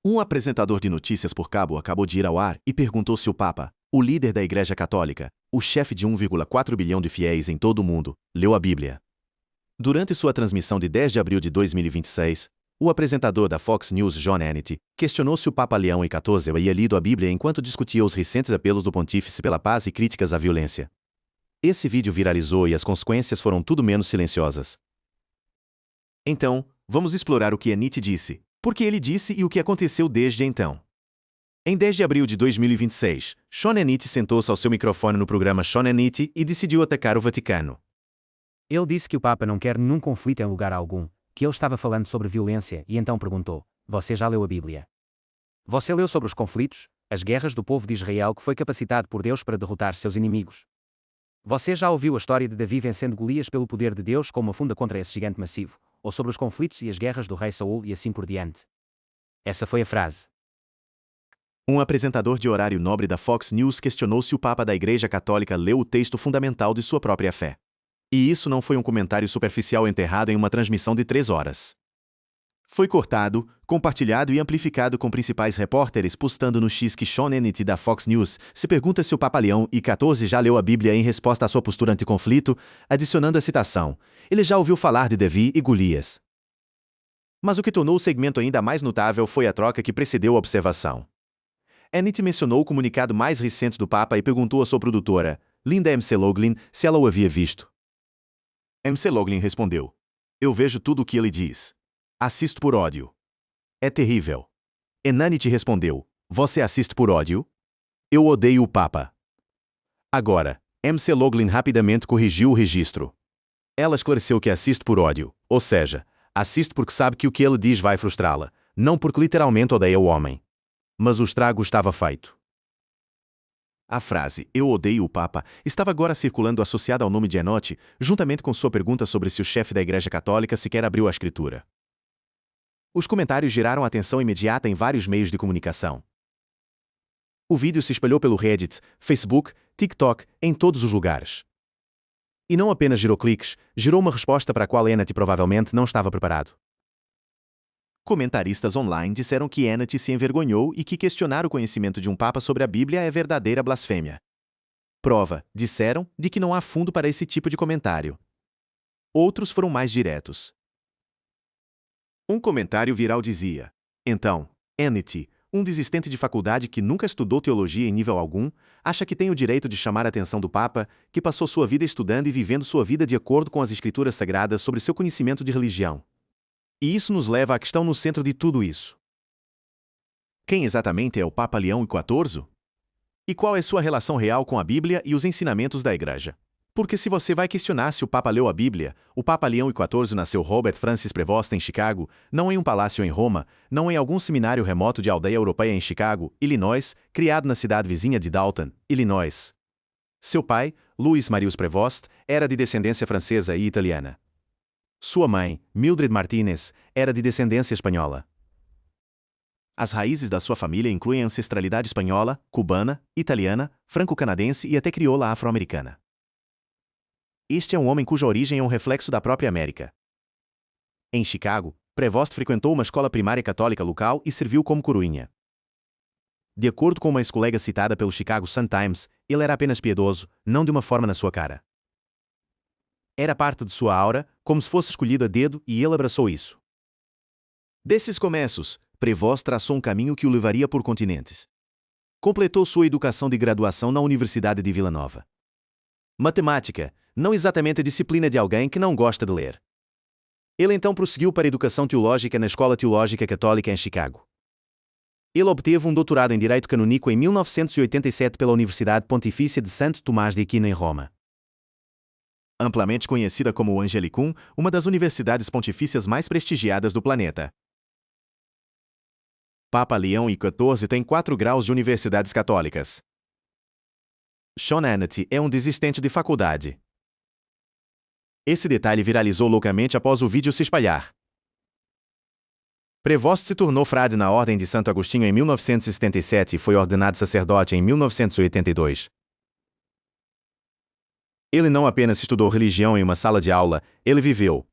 Um apresentador de notícias por cabo acabou de ir ao ar e perguntou se o Papa, o líder da Igreja Católica, o chefe de 1,4 bilhão de fiéis em todo o mundo, leu a Bíblia. Durante sua transmissão de 10 de abril de 2026, o apresentador da Fox News, John Hannity, questionou se o Papa Leão XIV havia lido a Bíblia enquanto discutia os recentes apelos do pontífice pela paz e críticas à violência. Esse vídeo viralizou e as consequências foram tudo menos silenciosas. Então, vamos explorar o que Hannity disse, por que ele disse e o que aconteceu desde então. Em 10 de abril de 2026, Sean Hannity sentou-se ao seu microfone no programa Sean Hannity e decidiu atacar o Vaticano. Ele disse que o Papa não quer nenhum conflito em lugar algum, que ele estava falando sobre violência e então perguntou: você já leu a Bíblia? Você leu sobre os conflitos, as guerras do povo de Israel que foi capacitado por Deus para derrotar seus inimigos? Você já ouviu a história de Davi vencendo Golias pelo poder de Deus como uma funda contra esse gigante massivo, ou sobre os conflitos e as guerras do rei Saul e assim por diante? Essa foi a frase. Um apresentador de horário nobre da Fox News questionou se o Papa da Igreja Católica leu o texto fundamental de sua própria fé. E isso não foi um comentário superficial enterrado em uma transmissão de 3 horas. Foi cortado, compartilhado e amplificado com principais repórteres postando no X que Sean Hannity da Fox News se pergunta se o Papa Leão XIV já leu a Bíblia em resposta à sua postura anticonflito, adicionando a citação: ele já ouviu falar de Davi e Golias. Mas o que tornou o segmento ainda mais notável foi a troca que precedeu a observação. Hannity mencionou o comunicado mais recente do Papa e perguntou à sua produtora, Linda McLaughlin, se ela o havia visto. McLaughlin respondeu: eu vejo tudo o que ele diz. Assisto por ódio. É terrível. Hannity respondeu: você assiste por ódio? Eu odeio o Papa. Agora, McLaughlin rapidamente corrigiu o registro. Ela esclareceu que assiste por ódio, ou seja, assiste porque sabe que o que ele diz vai frustrá-la, não porque literalmente odeia o homem. Mas o estrago estava feito. A frase "eu odeio o Papa" estava agora circulando associada ao nome de Hannity, juntamente com sua pergunta sobre se o chefe da Igreja Católica sequer abriu a Escritura. Os comentários geraram atenção imediata em vários meios de comunicação. O vídeo se espalhou pelo Reddit, Facebook, TikTok, em todos os lugares. E não apenas gerou cliques, gerou uma resposta para a qual Hannity provavelmente não estava preparado. Comentaristas online disseram que Hannity se envergonhou e que questionar o conhecimento de um Papa sobre a Bíblia é verdadeira blasfêmia. Prova, disseram, de que não há fundo para esse tipo de comentário. Outros foram mais diretos. Um comentário viral dizia: então, Hannity, um desistente de faculdade que nunca estudou teologia em nível algum, acha que tem o direito de chamar a atenção do Papa, que passou sua vida estudando e vivendo sua vida de acordo com as Escrituras Sagradas sobre seu conhecimento de religião. E isso nos leva à questão no centro de tudo isso. Quem exatamente é o Papa Leão XIV? E qual é sua relação real com a Bíblia e os ensinamentos da Igreja? Porque se você vai questionar se o Papa leu a Bíblia, o Papa Leão XIV nasceu Robert Francis Prevost em Chicago, não em um palácio em Roma, não em algum seminário remoto de aldeia europeia em Chicago, Illinois, criado na cidade vizinha de Dalton, Illinois. Seu pai, Louis Marius Prevost, era de descendência francesa e italiana. Sua mãe, Mildred Martinez, era de descendência espanhola. As raízes da sua família incluem ancestralidade espanhola, cubana, italiana, franco-canadense e até crioula afro-americana. Este é um homem cuja origem é um reflexo da própria América. Em Chicago, Prevost frequentou uma escola primária católica local e serviu como coroinha. De acordo com uma ex-colega citada pelo Chicago Sun-Times, ele era apenas piedoso, não de uma forma na sua cara. Era parte de sua aura, como se fosse escolhido a dedo, e ele abraçou isso. Desses começos, Prevost traçou um caminho que o levaria por continentes. Completou sua educação de graduação na Universidade de Vila Nova. Matemática, não exatamente a disciplina de alguém que não gosta de ler. Ele então prosseguiu para a educação teológica na Escola Teológica Católica em Chicago. Ele obteve um doutorado em Direito Canônico em 1987 pela Universidade Pontifícia de Santo Tomás de Aquino em Roma. Amplamente conhecida como o Angelicum, uma das universidades pontifícias mais prestigiadas do planeta. Papa Leão XIV tem 4 graus de universidades católicas. Sean Hannity é um desistente de faculdade. Esse detalhe viralizou loucamente após o vídeo se espalhar. Prevost se tornou frade na Ordem de Santo Agostinho em 1977 e foi ordenado sacerdote em 1982. Ele não apenas estudou religião em uma sala de aula, ele viveu,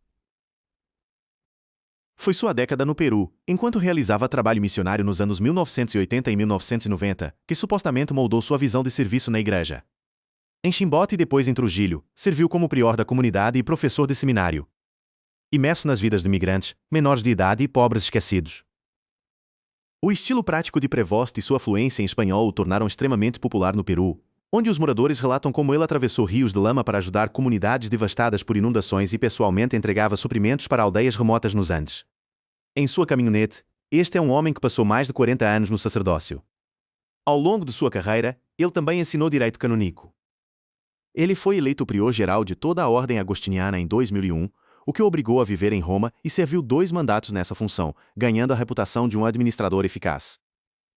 Foi sua década no Peru, enquanto realizava trabalho missionário nos anos 1980 e 1990, que supostamente moldou sua visão de serviço na igreja. Em Chimbote e depois em Trujillo, serviu como prior da comunidade e professor de seminário. Imerso nas vidas de imigrantes, menores de idade e pobres esquecidos. O estilo prático de Prevost e sua fluência em espanhol o tornaram extremamente popular no Peru, onde os moradores relatam como ele atravessou rios de lama para ajudar comunidades devastadas por inundações e pessoalmente entregava suprimentos para aldeias remotas nos Andes. Em sua caminhonete, este é um homem que passou mais de 40 anos no sacerdócio. Ao longo de sua carreira, ele também ensinou direito canônico. Ele foi eleito prior-geral de toda a ordem agostiniana em 2001, o que o obrigou a viver em Roma e serviu 2 mandatos nessa função, ganhando a reputação de um administrador eficaz.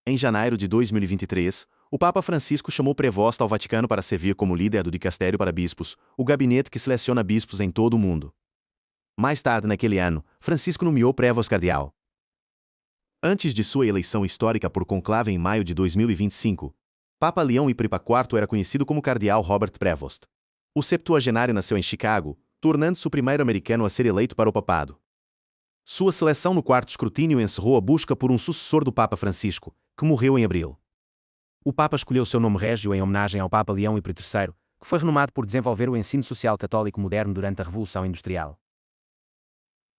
Em janeiro de 2023, o Papa Francisco chamou Prevost ao Vaticano para servir como líder do dicastério para bispos, o gabinete que seleciona bispos em todo o mundo. Mais tarde naquele ano, Francisco nomeou Prevost cardeal. Antes de sua eleição histórica por conclave em maio de 2025, Papa Leão IV era conhecido como cardeal Robert Prevost. O septuagenário nasceu em Chicago, tornando-se o primeiro americano a ser eleito para o papado. Sua seleção no quarto escrutínio encerrou a busca por um sucessor do Papa Francisco, que morreu em abril. O Papa escolheu seu nome régio em homenagem ao Papa Leão III, que foi renomado por desenvolver o ensino social católico moderno durante a Revolução Industrial.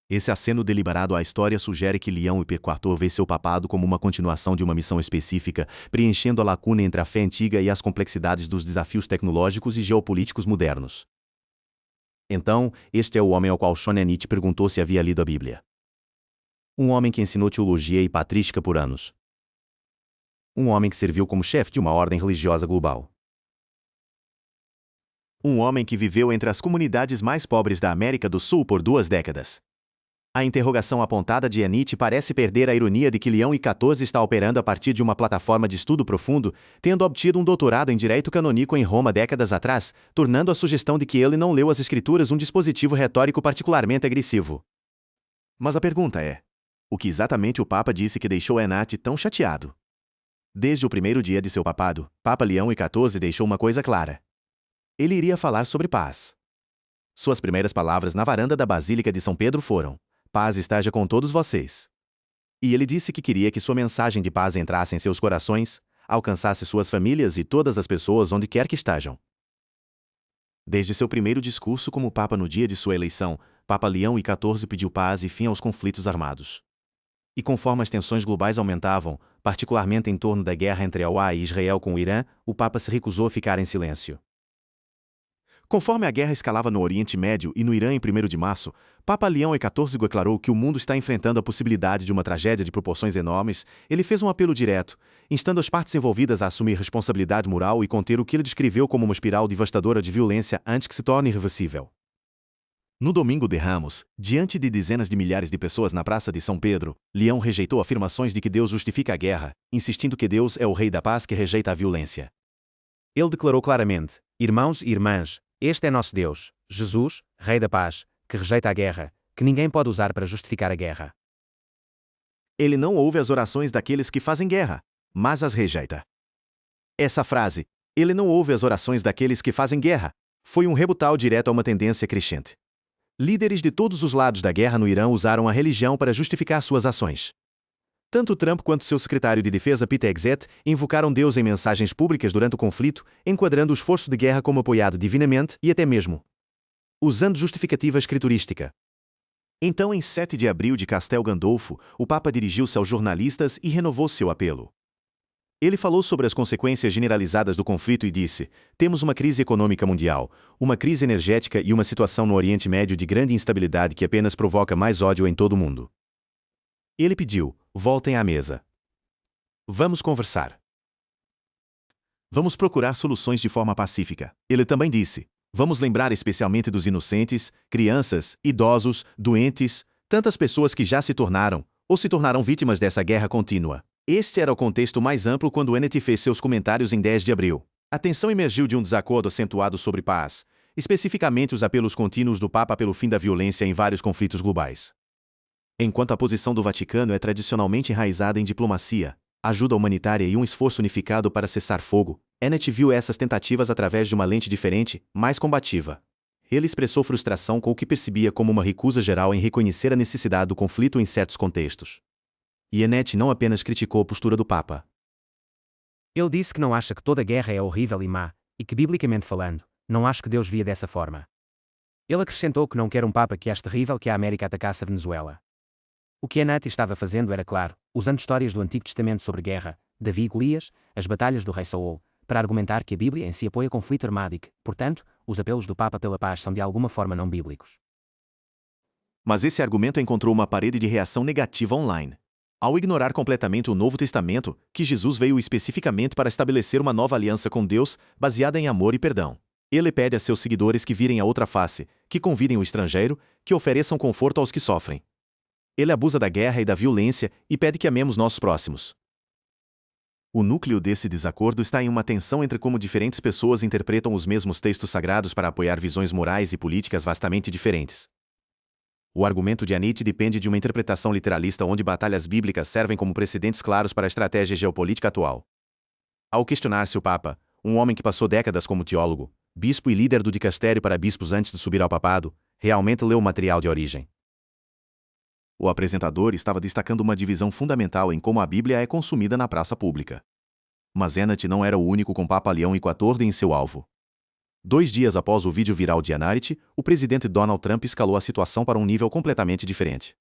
Esse aceno deliberado à história sugere que Leão IV vê seu papado como uma continuação de uma missão específica, preenchendo a lacuna entre a fé antiga e as complexidades dos desafios tecnológicos e geopolíticos modernos. Então, este é o homem ao qual Shonenich perguntou se havia lido a Bíblia. Um homem que ensinou teologia e patrística por anos. Um homem que serviu como chefe de uma ordem religiosa global. Um homem que viveu entre as comunidades mais pobres da América do Sul por 2 décadas. A interrogação apontada de Enich parece perder a ironia de que Leão XIV está operando a partir de uma plataforma de estudo profundo, tendo obtido um doutorado em direito canônico em Roma décadas atrás, tornando a sugestão de que ele não leu as escrituras um dispositivo retórico particularmente agressivo. Mas a pergunta é: o que exatamente o Papa disse que deixou Enich tão chateado? Desde o primeiro dia de seu papado, Papa Leão XIV deixou uma coisa clara. Ele iria falar sobre paz. Suas primeiras palavras na varanda da Basílica de São Pedro foram: "Paz esteja com todos vocês." E ele disse que queria que sua mensagem de paz entrasse em seus corações, alcançasse suas famílias e todas as pessoas onde quer que estejam. Desde seu primeiro discurso como Papa no dia de sua eleição, Papa Leão XIV pediu paz e fim aos conflitos armados. E conforme as tensões globais aumentavam, particularmente em torno da guerra entre a UA e Israel com o Irã, o Papa se recusou a ficar em silêncio. Conforme a guerra escalava no Oriente Médio e no Irã em 1º de março, Papa Leão XIV declarou que o mundo está enfrentando a possibilidade de uma tragédia de proporções enormes. Ele fez um apelo direto, instando as partes envolvidas a assumir responsabilidade moral e conter o que ele descreveu como uma espiral devastadora de violência antes que se torne irreversível. No domingo de Ramos, diante de dezenas de milhares de pessoas na Praça de São Pedro, Leão rejeitou afirmações de que Deus justifica a guerra, insistindo que Deus é o Rei da Paz que rejeita a violência. Ele declarou claramente: "Irmãos e irmãs, este é nosso Deus, Jesus, Rei da Paz, que rejeita a guerra, que ninguém pode usar para justificar a guerra." Ele não ouve as orações daqueles que fazem guerra, mas as rejeita. Essa frase, "ele não ouve as orações daqueles que fazem guerra", foi um rebutal direto a uma tendência crescente. Líderes de todos os lados da guerra no Irã usaram a religião para justificar suas ações. Tanto Trump quanto seu secretário de defesa Pete Hegseth invocaram Deus em mensagens públicas durante o conflito, enquadrando o esforço de guerra como apoiado divinamente e até mesmo usando justificativa escriturística. Então, em 7 de abril de Castel Gandolfo, o Papa dirigiu-se aos jornalistas e renovou seu apelo. Ele falou sobre as consequências generalizadas do conflito e disse: "Temos uma crise econômica mundial, uma crise energética e uma situação no Oriente Médio de grande instabilidade que apenas provoca mais ódio em todo o mundo." Ele pediu: "Voltem à mesa. Vamos conversar. Vamos procurar soluções de forma pacífica." Ele também disse: "Vamos lembrar especialmente dos inocentes, crianças, idosos, doentes, tantas pessoas que já se tornaram, ou se tornarão vítimas dessa guerra contínua." Este era o contexto mais amplo quando Enech fez seus comentários em 10 de abril. A tensão emergiu de um desacordo acentuado sobre paz, especificamente os apelos contínuos do Papa pelo fim da violência em vários conflitos globais. Enquanto a posição do Vaticano é tradicionalmente enraizada em diplomacia, ajuda humanitária e um esforço unificado para cessar fogo, Enech viu essas tentativas através de uma lente diferente, mais combativa. Ele expressou frustração com o que percebia como uma recusa geral em reconhecer a necessidade do conflito em certos contextos. Ienet não apenas criticou a postura do Papa. Ele disse que não acha que toda guerra é horrível e má, e que, biblicamente falando, não acha que Deus via dessa forma. Ele acrescentou que não quer um Papa que ache terrível que a América atacasse a Venezuela. O que Ienet estava fazendo era claro, usando histórias do Antigo Testamento sobre guerra, Davi e Golias, as batalhas do rei Saul, para argumentar que a Bíblia em si apoia conflito armado e que, portanto, os apelos do Papa pela paz são de alguma forma não bíblicos. Mas esse argumento encontrou uma parede de reação negativa online. Ao ignorar completamente o Novo Testamento, que Jesus veio especificamente para estabelecer uma nova aliança com Deus, baseada em amor e perdão. Ele pede a seus seguidores que virem a outra face, que convidem o estrangeiro, que ofereçam conforto aos que sofrem. Ele abusa da guerra e da violência e pede que amemos nossos próximos. O núcleo desse desacordo está em uma tensão entre como diferentes pessoas interpretam os mesmos textos sagrados para apoiar visões morais e políticas vastamente diferentes. O argumento de Ienet depende de uma interpretação literalista onde batalhas bíblicas servem como precedentes claros para a estratégia geopolítica atual. Ao questionar se o Papa, um homem que passou décadas como teólogo, bispo e líder do dicastério para bispos antes de subir ao papado, realmente leu o material de origem. O apresentador estava destacando uma divisão fundamental em como a Bíblia é consumida na praça pública. Mas Ienet não era o único com Papa Leão XIV em seu alvo. 2 dias após o vídeo viral de Ienet, o presidente Donald Trump escalou a situação para um nível completamente diferente.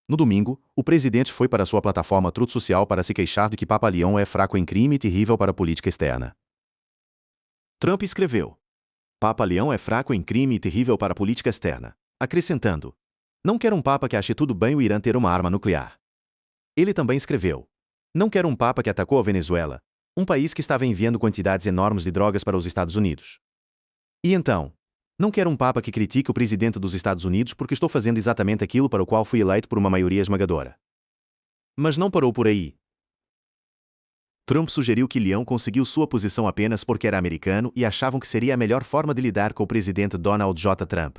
No domingo, o presidente foi para sua plataforma Truth Social para se queixar de que Papa Leão é fraco em crime e terrível para a política externa. Trump escreveu: Papa Leão é fraco em crime e terrível para a política externa, acrescentando: não quero um Papa que ache tudo bem o Irã ter uma arma nuclear. Ele também escreveu: não quero um Papa que atacou a Venezuela, um país que estava enviando quantidades enormes de drogas para os Estados Unidos. E então, não quero um Papa que critique o presidente dos Estados Unidos porque estou fazendo exatamente aquilo para o qual fui eleito por uma maioria esmagadora. Mas não parou por aí. Trump sugeriu que Leão conseguiu sua posição apenas porque era americano e achavam que seria a melhor forma de lidar com o presidente Donald J. Trump.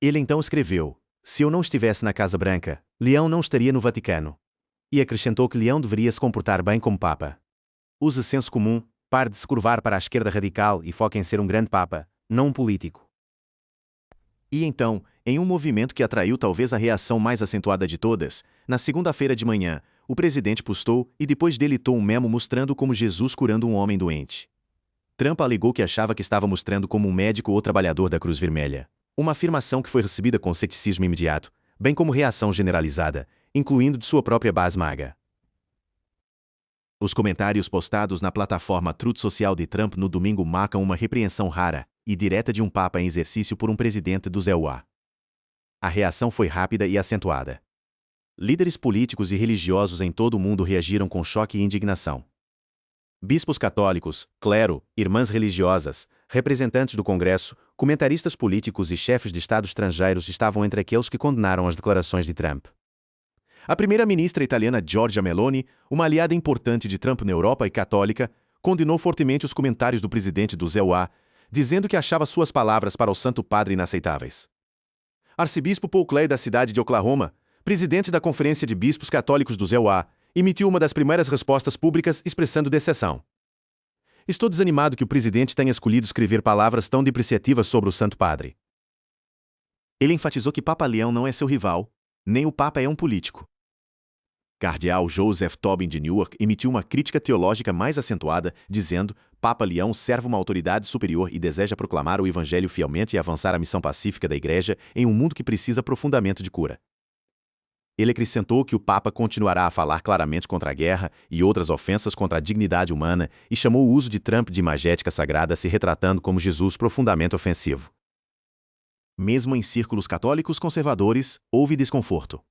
Ele então escreveu: se eu não estivesse na Casa Branca, Leão não estaria no Vaticano. E acrescentou que Leão deveria se comportar bem como Papa. Use senso comum, pare de se curvar para a esquerda radical e foque em ser um grande Papa, não um político. E então, em um movimento que atraiu talvez a reação mais acentuada de todas, na segunda-feira de manhã, o presidente postou e depois deletou um memo mostrando como Jesus curando um homem doente. Trump alegou que achava que estava mostrando como um médico ou trabalhador da Cruz Vermelha. Uma afirmação que foi recebida com ceticismo imediato, bem como reação generalizada, incluindo de sua própria base MAGA. Os comentários postados na plataforma Truth Social de Trump no domingo marcam uma repreensão rara e direta de um Papa em exercício por um presidente dos EUA. A reação foi rápida e acentuada. Líderes políticos e religiosos em todo o mundo reagiram com choque e indignação. Bispos católicos, clero, irmãs religiosas, representantes do Congresso, comentaristas políticos e chefes de Estado estrangeiros estavam entre aqueles que condenaram as declarações de Trump. A primeira-ministra italiana Giorgia Meloni, uma aliada importante de Trump na Europa e católica, condenou fortemente os comentários do presidente do EUA, dizendo que achava suas palavras para o Santo Padre inaceitáveis. Arcebispo Paul Clay da cidade de Oklahoma, presidente da Conferência de Bispos Católicos do EUA, emitiu uma das primeiras respostas públicas expressando decepção. Estou desanimado que o presidente tenha escolhido escrever palavras tão depreciativas sobre o Santo Padre. Ele enfatizou que Papa Leão não é seu rival, nem o Papa é um político. Cardeal Joseph Tobin de Newark emitiu uma crítica teológica mais acentuada, dizendo: Papa Leão serve uma autoridade superior e deseja proclamar o Evangelho fielmente e avançar a missão pacífica da Igreja em um mundo que precisa profundamente de cura. Ele acrescentou que o Papa continuará a falar claramente contra a guerra e outras ofensas contra a dignidade humana e chamou o uso de Trump de imagética sagrada se retratando como Jesus profundamente ofensivo. Mesmo em círculos católicos conservadores, houve desconforto.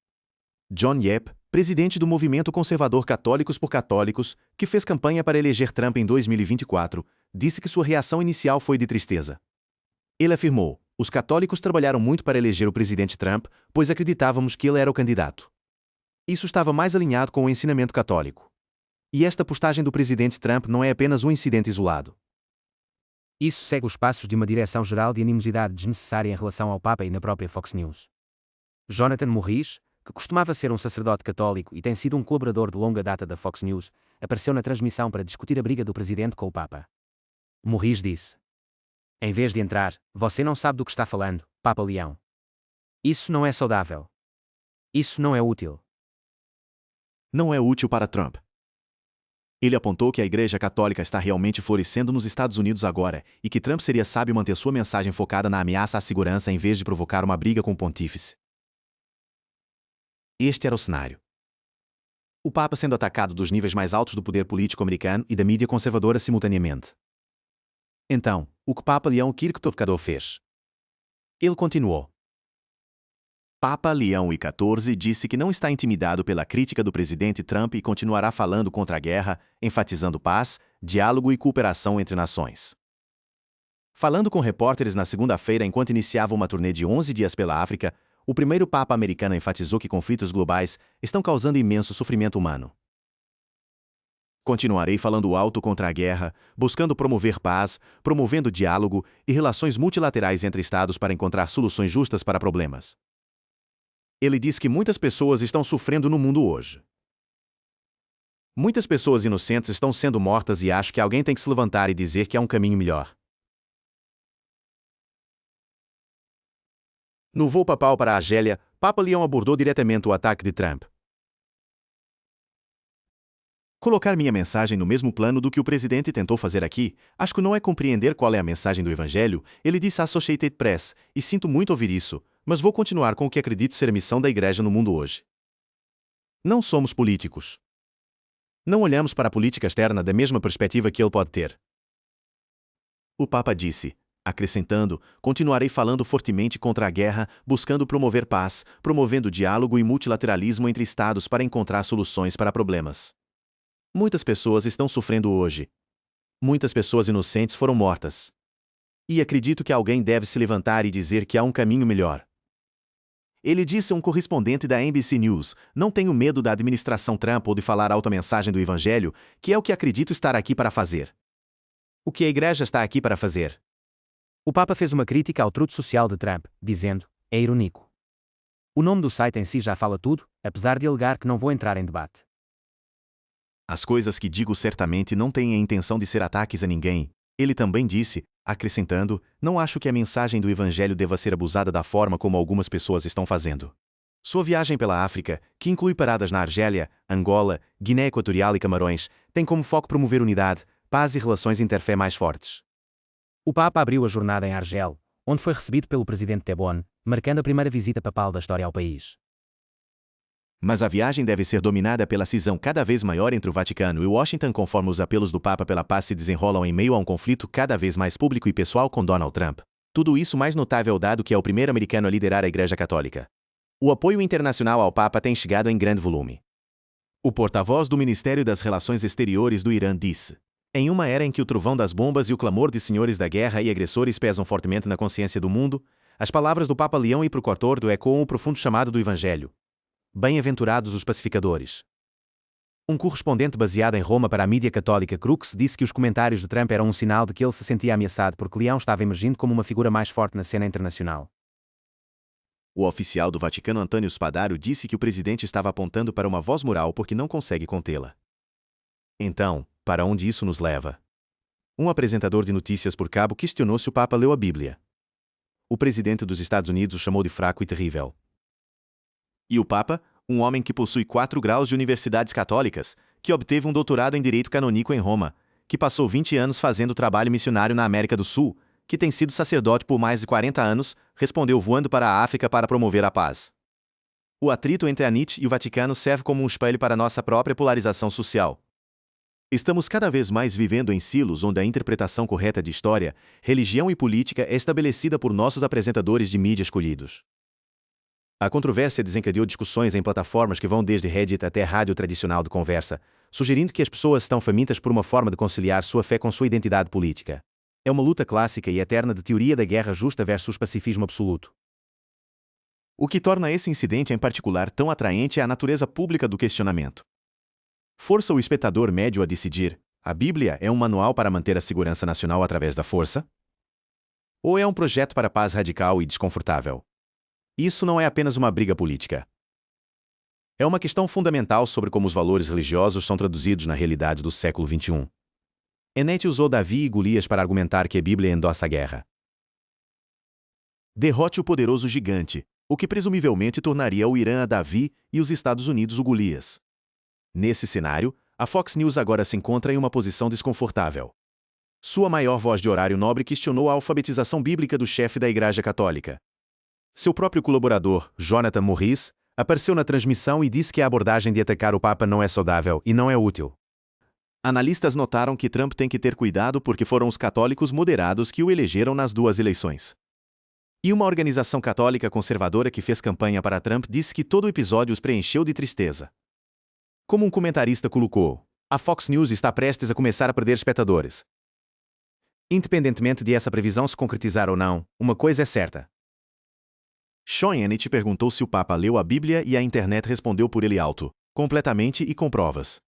John Yep, presidente do Movimento Conservador Católicos por Católicos, que fez campanha para eleger Trump em 2024, disse que sua reação inicial foi de tristeza. Ele afirmou: os católicos trabalharam muito para eleger o presidente Trump, pois acreditávamos que ele era o candidato. Isso estava mais alinhado com o ensinamento católico. E esta postagem do presidente Trump não é apenas um incidente isolado. Isso segue os passos de uma direção geral de animosidade desnecessária em relação ao Papa e na própria Fox News. Jonathan Morris, que costumava ser um sacerdote católico e tem sido um colaborador de longa data da Fox News, apareceu na transmissão para discutir a briga do presidente com o Papa. Morris disse: Em vez de entrar, você não sabe do que está falando, Papa Leão. Isso não é saudável. Isso não é útil. Não é útil para Trump. Ele apontou que a Igreja Católica está realmente florescendo nos Estados Unidos agora e que Trump seria sábio manter sua mensagem focada na ameaça à segurança em vez de provocar uma briga com o pontífice. Este era o cenário. O Papa sendo atacado dos níveis mais altos do poder político americano e da mídia conservadora simultaneamente. Então, o que Papa Leão XIV fez? Ele continuou. Papa Leão XIV disse que não está intimidado pela crítica do presidente Trump e continuará falando contra a guerra, enfatizando paz, diálogo e cooperação entre nações. Falando com repórteres na segunda-feira enquanto iniciava uma turnê de 11 dias pela África, o primeiro Papa americano enfatizou que conflitos globais estão causando imenso sofrimento humano. Continuarei falando alto contra a guerra, buscando promover paz, promovendo diálogo e relações multilaterais entre Estados para encontrar soluções justas para problemas. Ele diz que muitas pessoas estão sofrendo no mundo hoje. Muitas pessoas inocentes estão sendo mortas e acho que alguém tem que se levantar e dizer que há um caminho melhor. No voo papal para a Argélia, Papa Leão abordou diretamente o ataque de Trump. Colocar minha mensagem no mesmo plano do que o presidente tentou fazer aqui, acho que não é compreender qual é a mensagem do Evangelho, ele disse à Associated Press, e sinto muito ouvir isso, mas vou continuar com o que acredito ser a missão da Igreja no mundo hoje. Não somos políticos. Não olhamos para a política externa da mesma perspectiva que ele pode ter. O Papa disse, acrescentando, continuarei falando fortemente contra a guerra, buscando promover paz, promovendo diálogo e multilateralismo entre Estados para encontrar soluções para problemas. Muitas pessoas estão sofrendo hoje. Muitas pessoas inocentes foram mortas. E acredito que alguém deve se levantar e dizer que há um caminho melhor. Ele disse a um correspondente da NBC News, não tenho medo da administração Trump ou de falar alta mensagem do Evangelho, que é o que acredito estar aqui para fazer. O que a Igreja está aqui para fazer? O Papa fez uma crítica ao truque social de Trump, dizendo, é irônico. O nome do site em si já fala tudo, apesar de alegar que não vou entrar em debate. As coisas que digo certamente não têm a intenção de ser ataques a ninguém. Ele também disse, acrescentando, não acho que a mensagem do Evangelho deva ser abusada da forma como algumas pessoas estão fazendo. Sua viagem pela África, que inclui paradas na Argélia, Angola, Guiné Equatorial e Camarões, tem como foco promover unidade, paz e relações interfé mais fortes. O Papa abriu a jornada em Argel, onde foi recebido pelo presidente Tebboune, marcando a primeira visita papal da história ao país. Mas a viagem deve ser dominada pela cisão cada vez maior entre o Vaticano e Washington conforme os apelos do Papa pela paz se desenrolam em meio a um conflito cada vez mais público e pessoal com Donald Trump. Tudo isso mais notável dado que é o primeiro americano a liderar a Igreja Católica. O apoio internacional ao Papa tem chegado em grande volume. O porta-voz do Ministério das Relações Exteriores do Irã disse: em uma era em que o trovão das bombas e o clamor de senhores da guerra e agressores pesam fortemente na consciência do mundo, as palavras do Papa Leão e pro XIV ecoam o profundo chamado do Evangelho. Bem-aventurados os pacificadores. Um correspondente baseado em Roma para a mídia católica Crux disse que os comentários de Trump eram um sinal de que ele se sentia ameaçado porque Leão estava emergindo como uma figura mais forte na cena internacional. O oficial do Vaticano Antônio Spadaro disse que o presidente estava apontando para uma voz moral porque não consegue contê-la. Então, para onde isso nos leva? Um apresentador de notícias por cabo questionou se o Papa leu a Bíblia. O presidente dos Estados Unidos o chamou de fraco e terrível. E o Papa, um homem que possui 4 graus de universidades católicas, que obteve um doutorado em Direito Canônico em Roma, que passou 20 anos fazendo trabalho missionário na América do Sul, que tem sido sacerdote por mais de 40 anos, respondeu voando para a África para promover a paz. O atrito entre a NIT e o Vaticano serve como um espelho para nossa própria polarização social. Estamos cada vez mais vivendo em silos onde a interpretação correta de história, religião e política é estabelecida por nossos apresentadores de mídia escolhidos. A controvérsia desencadeou discussões em plataformas que vão desde Reddit até a rádio tradicional de conversa, sugerindo que as pessoas estão famintas por uma forma de conciliar sua fé com sua identidade política. É uma luta clássica e eterna de teoria da guerra justa versus pacifismo absoluto. O que torna esse incidente em particular tão atraente é a natureza pública do questionamento. Força o espectador médio a decidir: a Bíblia é um manual para manter a segurança nacional através da força? Ou é um projeto para a paz radical e desconfortável? Isso não é apenas uma briga política. É uma questão fundamental sobre como os valores religiosos são traduzidos na realidade do século XXI. Enet usou Davi e Golias para argumentar que a Bíblia endossa a guerra. Derrote o poderoso gigante, o que presumivelmente tornaria o Irã a Davi e os Estados Unidos o Golias. Nesse cenário, a Fox News agora se encontra em uma posição desconfortável. Sua maior voz de horário nobre questionou a alfabetização bíblica do chefe da Igreja Católica. Seu próprio colaborador, Jonathan Morris, apareceu na transmissão e disse que a abordagem de atacar o Papa não é saudável e não é útil. Analistas notaram que Trump tem que ter cuidado porque foram os católicos moderados que o elegeram nas duas eleições. E uma organização católica conservadora que fez campanha para Trump disse que todo o episódio os preencheu de tristeza. Como um comentarista colocou, a Fox News está prestes a começar a perder espectadores. Independentemente de essa previsão se concretizar ou não, uma coisa é certa. Sean Hannity perguntou se o Papa leu a Bíblia e a internet respondeu por ele alto, completamente e com provas.